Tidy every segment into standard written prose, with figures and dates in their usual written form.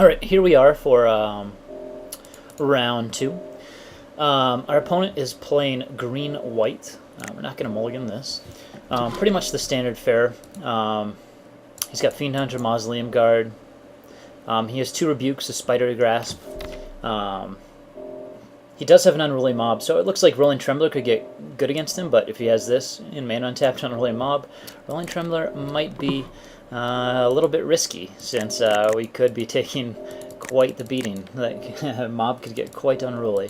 Alright, here we are for round two. Our opponent is playing green-white. We're not going to mulligan this. Pretty much the standard fare. He's got Fiend Hunter, Mausoleum Guard. He has 2 Rebukes, a Spidery Grasp. He does have an Unruly Mob, so it looks like Rolling Trembler could get good against him, but if he has this in mana untapped Unruly Mob, Rolling Trembler might be a little bit risky, since we could be taking quite the beating. Like, Mob could get quite unruly.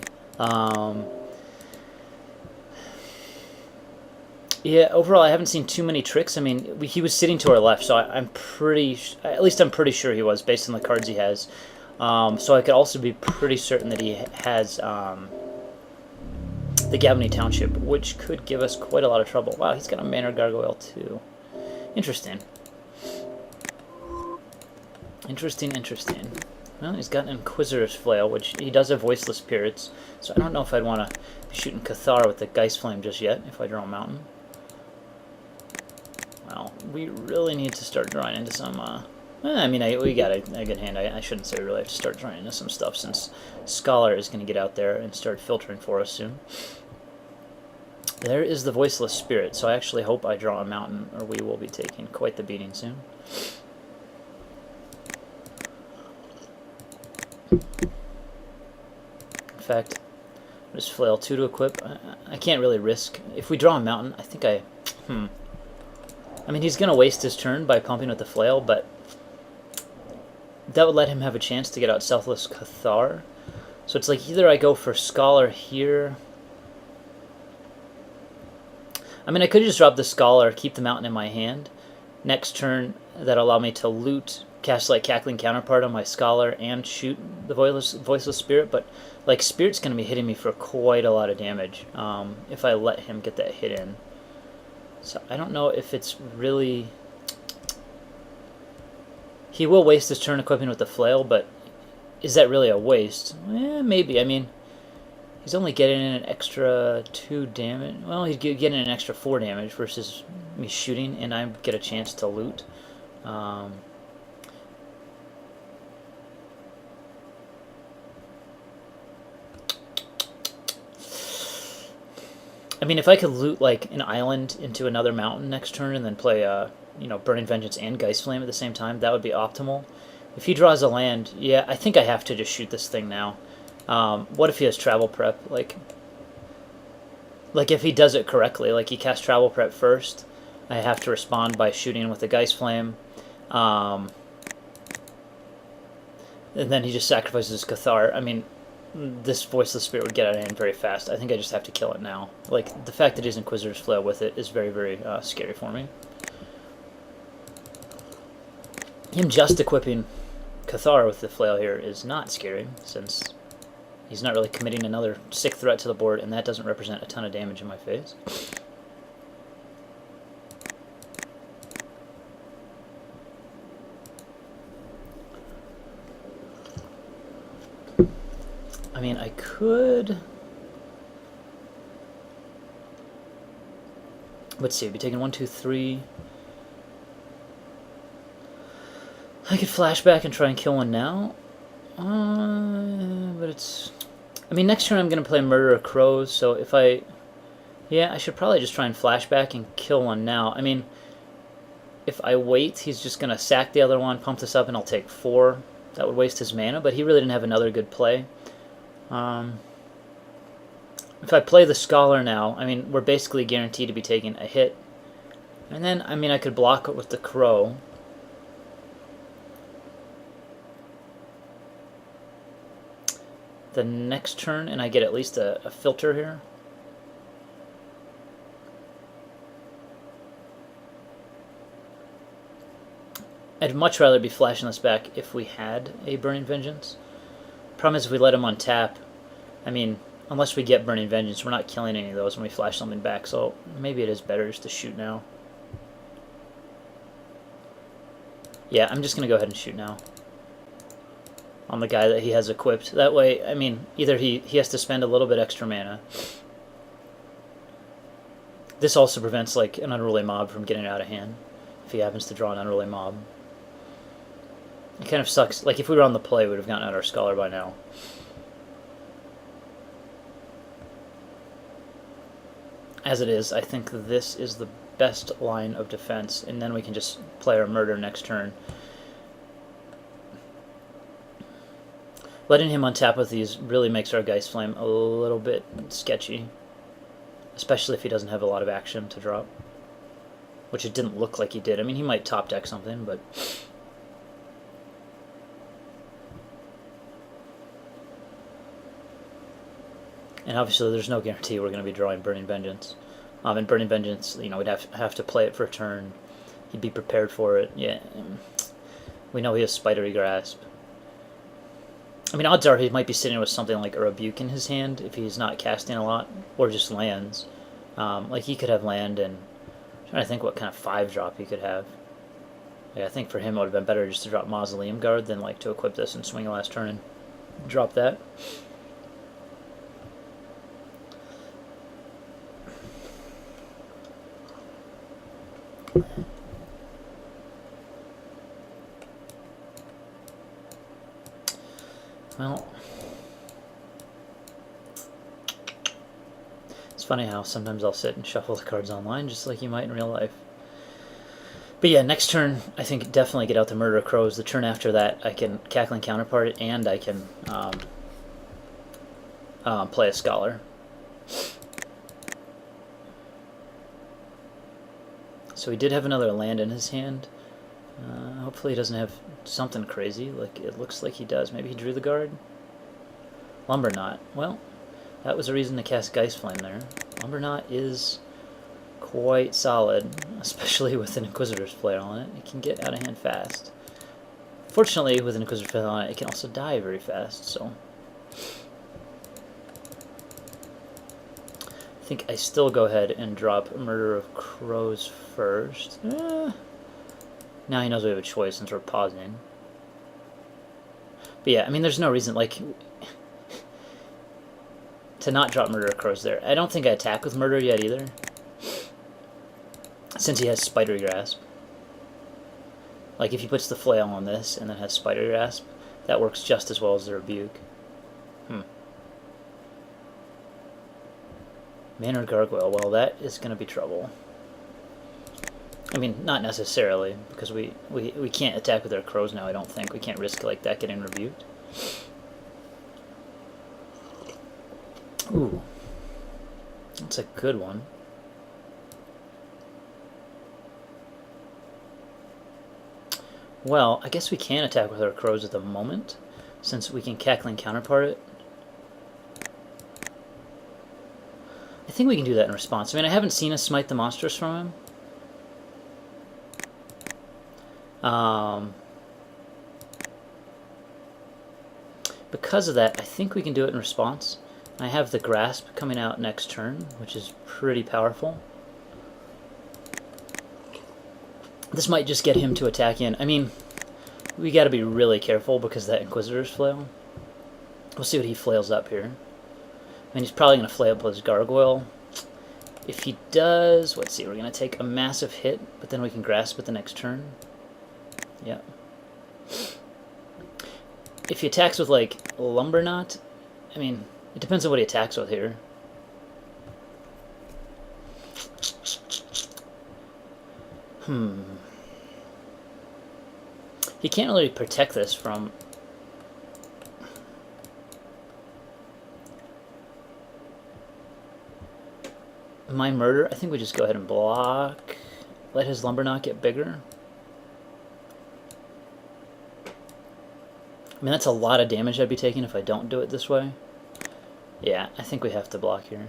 Yeah, overall, I haven't seen too many tricks. I mean, he was sitting to our left, so I'm pretty sure he was, based on the cards he has. So I could also be pretty certain that he has the Gavony Township, which could give us quite a lot of trouble. Wow, he's got a Manor Gargoyle too. Interesting. Interesting. Well, he's got an Inquisitor's Flail, which he does have Voiceless Spirits, so I don't know if I'd want to be shooting Cathar with the Geist Flame just yet, if I draw a Mountain. Well, we really need to start drawing into some, I mean, we got a good hand. I shouldn't say we really have to start drawing into some stuff, since Scholar is going to get out there and start filtering for us soon. There is the Voiceless Spirit, so I actually hope I draw a Mountain, or we will be taking quite the beating soon. In fact, I'll just flail 2 to equip. I can't really risk. If we draw a Mountain, I think I mean, he's going to waste his turn by pumping with the flail, but that would let him have a chance to get out Selfless Cathar. So it's like either I go for Scholar here. I mean, I could just drop the Scholar, keep the Mountain in my hand. Next turn, that'll allow me to loot, cast like Cackling Counterpart on my Scholar, and shoot the Voiceless Spirit. But like, Spirit's going to be hitting me for quite a lot of damage if I let him get that hit in. So I don't know if it's really... He will waste his turn equipping with the flail, but is that really a waste? Maybe. I mean, he's only getting an extra 2 damage. Well, he's getting an extra 4 damage versus me shooting, and I get a chance to loot. I mean, if I could loot like an island into another mountain next turn and then play, you know, Burning Vengeance and Geist Flame at the same time, that would be optimal. If he draws a land, yeah, I think I have to just shoot this thing now. What if he has Travel Prep? Like if he does it correctly, like he casts Travel Prep first, I have to respond by shooting with the Geist Flame. And then he just sacrifices Cathar. I mean, this Voiceless Spirit would get out of hand very fast. I think I just have to kill it now. Like, the fact that he's Inquisitor's Flail with it is very, very scary for me. Him just equipping Cathar with the Flail here is not scary, since he's not really committing another sick threat to the board, and that doesn't represent a ton of damage in my face. I mean, I could... Let's see, I'd be taking 1, 2, 3... I could flashback and try and kill one now. But it's... I mean, next turn I'm going to play Murder of Crows, so if I... Yeah, I should probably just try and flashback and kill one now. I mean, if I wait, he's just going to sack the other one, pump this up, and I'll take 4. That would waste his mana, but he really didn't have another good play. If I play the Scholar now, I mean, we're basically guaranteed to be taking a hit. And then, I mean, I could block it with the Crow. The next turn, and I get at least a filter here. I'd much rather be flashing this back if we had a Burning Vengeance. Problem is, if we let him untap, I mean, unless we get Burning Vengeance, we're not killing any of those when we flash something back, so maybe it is better just to shoot now. Yeah, I'm just going to go ahead and shoot now on the guy that he has equipped. That way, I mean, either he has to spend a little bit extra mana. This also prevents, like, an Unruly Mob from getting out of hand, if he happens to draw an Unruly Mob. It kind of sucks. Like, if we were on the play, we would have gotten out our Scholar by now. As it is, I think this is the best line of defense, and then we can just play our Murder next turn. Letting him untap with these really makes our Geist Flame a little bit sketchy, especially if he doesn't have a lot of action to drop, which it didn't look like he did. I mean, he might top deck something, but... And obviously there's no guarantee we're going to be drawing Burning Vengeance. And Burning Vengeance, you know, we'd have to play it for a turn. He'd be prepared for it. Yeah, we know he has Spidery Grasp. I mean, odds are he might be sitting with something like a Rebuke in his hand if he's not casting a lot, or just lands. Like, he could have land, and I'm trying to think what kind of 5-drop he could have. Yeah, I think for him it would have been better just to drop Mausoleum Guard than like to equip this and swing a last turn and drop that. Well, it's funny how sometimes I'll sit and shuffle the cards online just like you might in real life. But yeah, next turn I think definitely get out the Murder of Crows. The turn after that I can Cackling Counterpart it, and I can play a Scholar. So he did have another land in his hand. Hopefully he doesn't have something crazy, like it looks like he does. Maybe he drew the guard? Lumberknot. Well, that was a reason to cast Geist Flame there. Lumberknot is quite solid, especially with an Inquisitor's Flail on it. It can get out of hand fast. Fortunately, with an Inquisitor's Flail on it, it can also die very fast, so... I think I still go ahead and drop Murder of Crows first. Now he knows we have a choice since we're pausing. But yeah, I mean, there's no reason, like, to not drop Murder of Crows there. I don't think I attack with Murder yet either, since he has Spidery Grasp. Like, if he puts the Flail on this and then has Spidery Grasp, that works just as well as the Rebuke. Manor Gargoyle, well, that is going to be trouble. I mean, not necessarily, because we can't attack with our crows now, I don't think. We can't risk like that getting rebuked. Ooh. That's a good one. Well, I guess we can attack with our crows at the moment, since we can Cackling Counterpart it. I think we can do that in response. I mean, I haven't seen a Smite the Monstrous from him. Because of that, I think we can do it in response. I have the Grasp coming out next turn, which is pretty powerful. This might just get him to attack in. I mean, we got to be really careful because of that Inquisitor's Flail. We'll see what he flails up here. I mean, he's probably going to flail up with his Gargoyle. If he does, let's see, we're going to take a massive hit, but then we can Grasp it the next turn. Yeah. If he attacks with, like, Lumberknot, I mean, it depends on what he attacks with here. He can't really protect this from... my Murder. I think we just go ahead and block. Let his Lumberknot get bigger. I mean, that's a lot of damage I'd be taking if I don't do it this way. Yeah, I think we have to block here.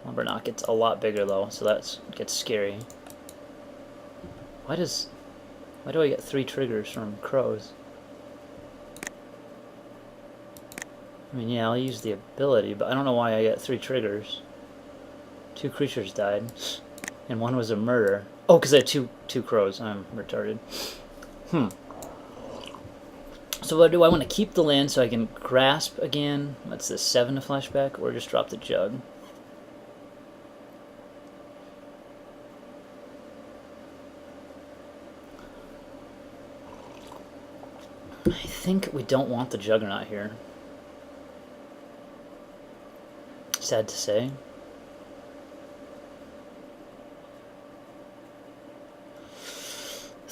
Lumberknot gets a lot bigger though, so that gets scary. Why do I get 3 triggers from crows? I mean, yeah, I'll use the ability, but I don't know why I get 3 triggers. 2 creatures died, and 1 was a murder. Oh, because I had two crows. I'm retarded. So what do I want to keep the land so I can Grasp again? What's this, 7 to flashback, or just drop the Jug? I think we don't want the Juggernaut here. Sad to say.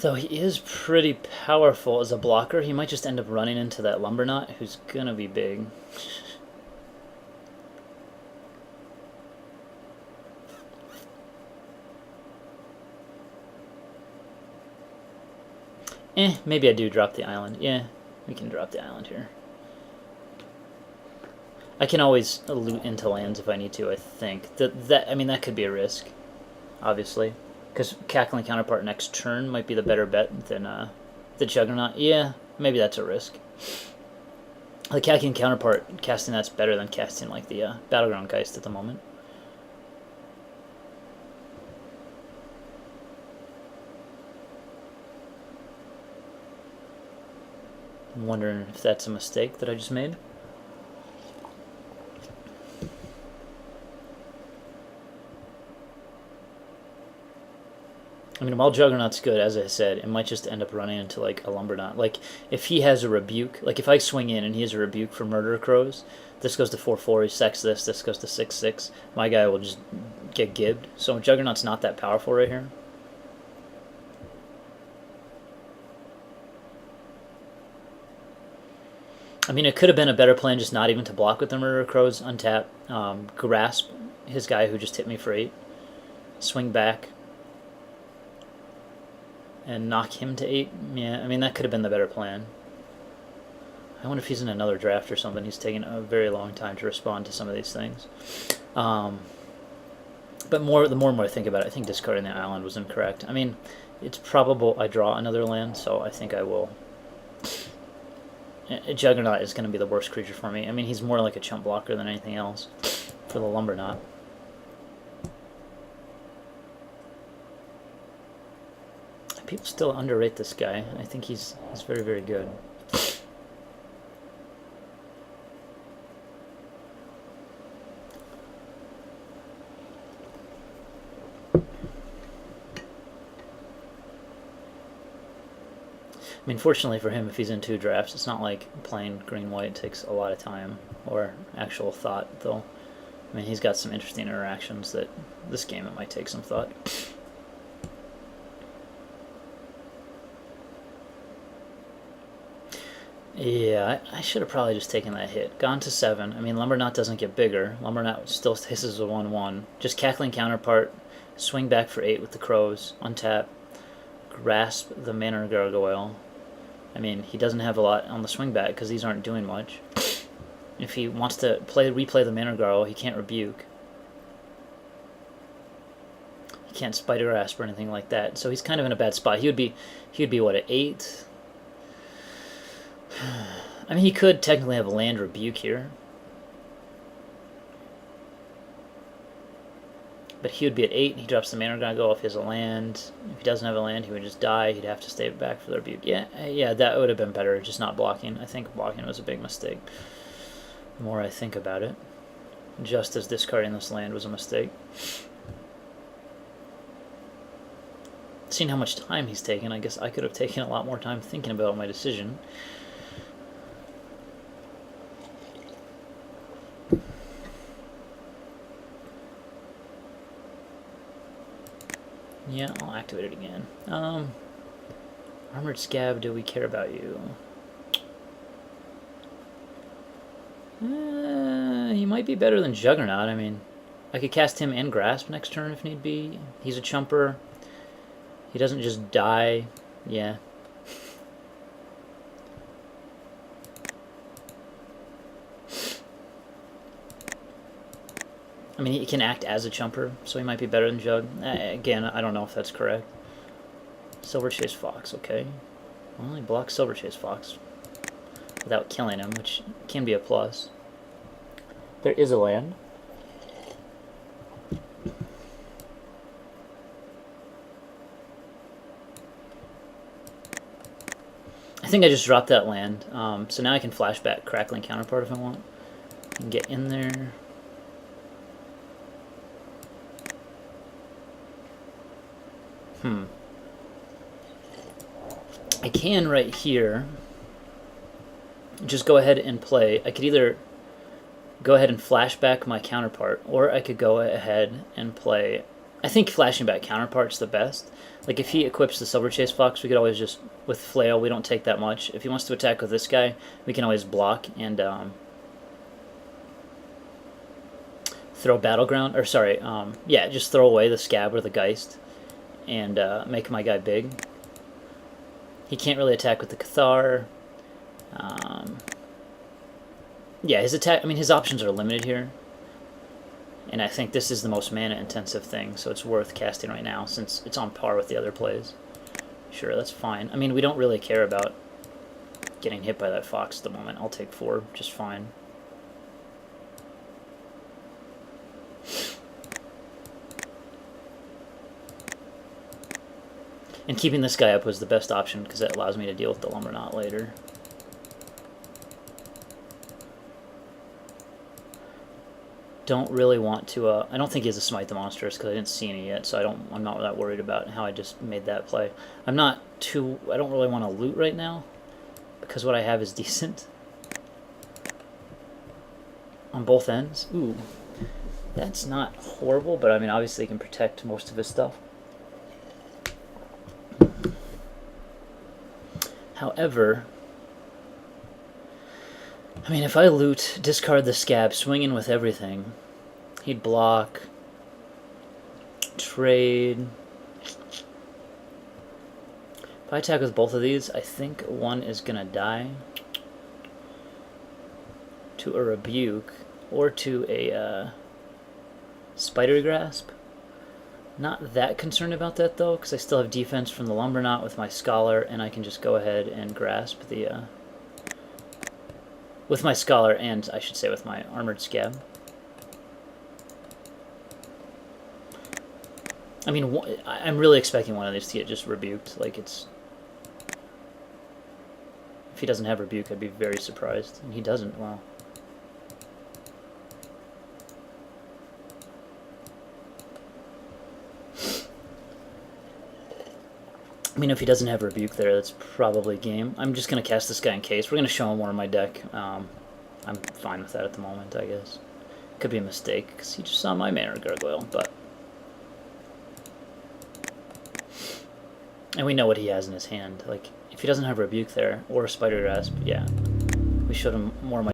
Though he is pretty powerful as a blocker, he might just end up running into that Lumberknot, who's gonna be big. Maybe I do drop the island. Yeah, we can drop the island here. I can always loot into lands if I need to, I think. I mean, that could be a risk, obviously. Because Cackling Counterpart next turn might be the better bet than the Juggernaut. Yeah, maybe that's a risk. The Cackling Counterpart, casting that's better than casting like the Battleground Geist at the moment. I'm wondering if that's a mistake that I just made. I mean, while Juggernaut's good, as I said, it might just end up running into, like, a Lumberknot. Like, if he has a Rebuke, like, if I swing in and he has a Rebuke for Murder Crows, this goes to 4/4, he sacks this goes to 6/6, my guy will just get gibbed. So Juggernaut's not that powerful right here. I mean, it could have been a better plan just not even to block with the Murder Crows, untap, grasp his guy who just hit me for 8, swing back, and knock him to 8. Yeah, I mean, that could have been the better plan. I wonder if he's in another draft or something. He's taking a very long time to respond to some of these things. But the more and more I think about it, I think discarding the island was incorrect. I mean, it's probable I draw another land, so I think I will. Juggernaut is going to be the worst creature for me. I mean, he's more like a chump blocker than anything else for the Lumberknot. People still underrate this guy. I think he's very, very good. I mean, fortunately for him, if he's in 2 drafts, it's not like playing green-white takes a lot of time or actual thought, though. I mean, he's got some interesting interactions that this game it might take some thought. Yeah, I should have probably just taken that hit. Gone to 7. I mean, Lumberknot doesn't get bigger. Lumberknot still hisses a 1/1. Just Cackling Counterpart, swing back for 8 with the Crows, untap, grasp the Manor Gargoyle. I mean, he doesn't have a lot on the swing back because these aren't doing much. If he wants to replay the Manor Gargoyle, he can't Rebuke. He can't Spider Grasp or anything like that. So he's kind of in a bad spot. He would be what, at 8? I mean, he could technically have a land Rebuke here. But he would be at 8, and he drops the Manor Gargoyle if he has a land. If he doesn't have a land, he would just die. He'd have to stay back for the Rebuke. Yeah, that would have been better, just not blocking. I think blocking was a big mistake. The more I think about it. Just as discarding this land was a mistake. Seeing how much time he's taken, I guess I could have taken a lot more time thinking about my decision. Yeah, I'll activate it again. Armored Scab, do we care about you? He might be better than Juggernaut. I mean, I could cast him and Grasp next turn if need be. He's a chumper. He doesn't just die. Yeah. I mean, he can act as a chumper, so he might be better than Jug. Again, I don't know if that's correct. Silverchase Fox, okay. Well, he blocks Silverchase Fox without killing him, which can be a plus. There is a land. I think I just dropped that land, so now I can flashback Crackling Counterpart if I want. And get in there. I can right here. just go ahead and play. I could either go ahead and flash back my counterpart, or I could go ahead and play. I think flashing back counterpart's the best. Like if he equips the Silver Chase Fox, we could always just, with Flail, we don't take that much. If he wants to attack with this guy, we can always block and throw Battleground, or sorry, yeah, just throw away the Scab or the Geist and make my guy big. He can't really attack with the Cathar. Yeah, his attack, I mean, his options are limited here. And I think this is the most mana-intensive thing, so it's worth casting right now, since it's on par with the other plays. Sure, that's fine. I mean, we don't really care about getting hit by that Fox at the moment. I'll take 4 just fine. And keeping this guy up was the best option, because that allows me to deal with the Lumberknot later. Don't really want to. I don't think he has a Smite the Monstrous because I didn't see any yet, so I'm not that worried about how I just made that play. I don't really want to loot right now because what I have is decent on both ends. Ooh, that's not horrible, but I mean obviously he can protect most of his stuff. However, I mean, if I loot, discard the Scab, swing in with everything, he'd block, trade. If I attack with both of these, I think one is going to die to a Rebuke or to a Spider Grasp. Not that concerned about that, though, because I still have defense from the Lumberknot with my Scholar, and I can just go ahead and grasp the... with my Scholar, and I should say with my Armored Scab. I mean, I'm really expecting one of these to get just rebuked. Like, it's... If he doesn't have Rebuke, I'd be very surprised. And he doesn't, wow. I mean, if he doesn't have Rebuke there, that's probably game. I'm just going to cast this guy in case. We're going to show him more of my deck. I'm fine with that at the moment, I guess. Could be a mistake, because he just saw my Mana Gargoyle, but... And we know what he has in his hand. Like, if he doesn't have Rebuke there, or a Spider Grasp, yeah. We showed him more of my